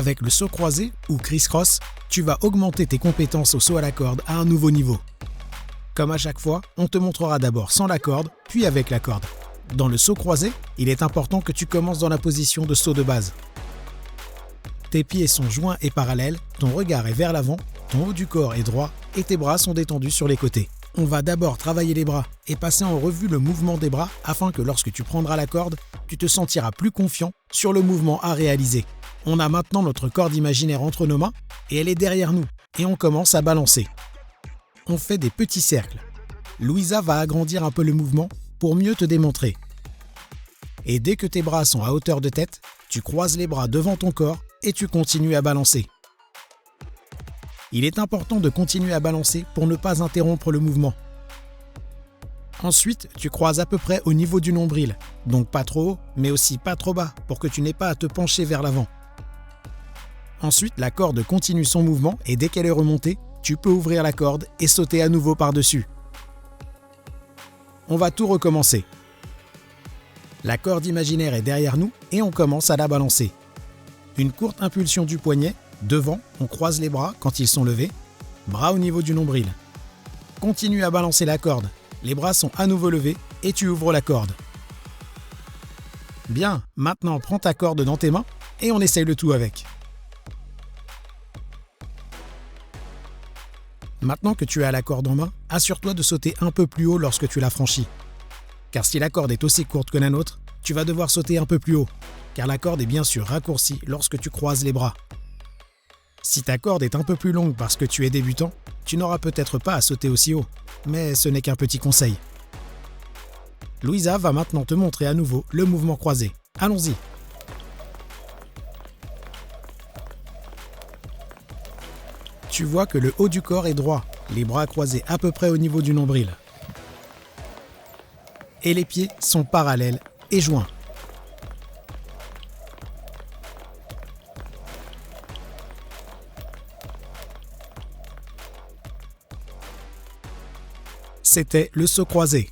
Avec le saut croisé ou criss-cross, tu vas augmenter tes compétences au saut à la corde à un nouveau niveau. Comme à chaque fois, on te montrera d'abord sans la corde, puis avec la corde. Dans le saut croisé, il est important que tu commences dans la position de saut de base. Tes pieds sont joints et parallèles, ton regard est vers l'avant, ton haut du corps est droit et tes bras sont détendus sur les côtés. On va d'abord travailler les bras et passer en revue le mouvement des bras afin que lorsque tu prendras la corde, tu te sentiras plus confiant sur le mouvement à réaliser. On a maintenant notre corde imaginaire entre nos mains et elle est derrière nous et on commence à balancer. On fait des petits cercles. Louisa va agrandir un peu le mouvement pour mieux te démontrer. Et dès que tes bras sont à hauteur de tête, tu croises les bras devant ton corps et tu continues à balancer. Il est important de continuer à balancer pour ne pas interrompre le mouvement. Ensuite, tu croises à peu près au niveau du nombril, donc pas trop haut, mais aussi pas trop bas pour que tu n'aies pas à te pencher vers l'avant. Ensuite, la corde continue son mouvement et dès qu'elle est remontée, tu peux ouvrir la corde et sauter à nouveau par-dessus. On va tout recommencer. La corde imaginaire est derrière nous et on commence à la balancer. Une courte impulsion du poignet, devant, on croise les bras quand ils sont levés, bras au niveau du nombril. Continue à balancer la corde, les bras sont à nouveau levés et tu ouvres la corde. Bien, maintenant prends ta corde dans tes mains et on essaye le tout avec. Maintenant que tu as la corde en main, assure-toi de sauter un peu plus haut lorsque tu la franchis. Car si la corde est aussi courte que la nôtre, tu vas devoir sauter un peu plus haut, car la corde est bien sûr raccourcie lorsque tu croises les bras. Si ta corde est un peu plus longue parce que tu es débutant, tu n'auras peut-être pas à sauter aussi haut, mais ce n'est qu'un petit conseil. Louisa va maintenant te montrer à nouveau le mouvement croisé. Allons-y. Tu vois que le haut du corps est droit, les bras croisés à peu près au niveau du nombril. Et les pieds sont parallèles et joints. C'était le saut croisé.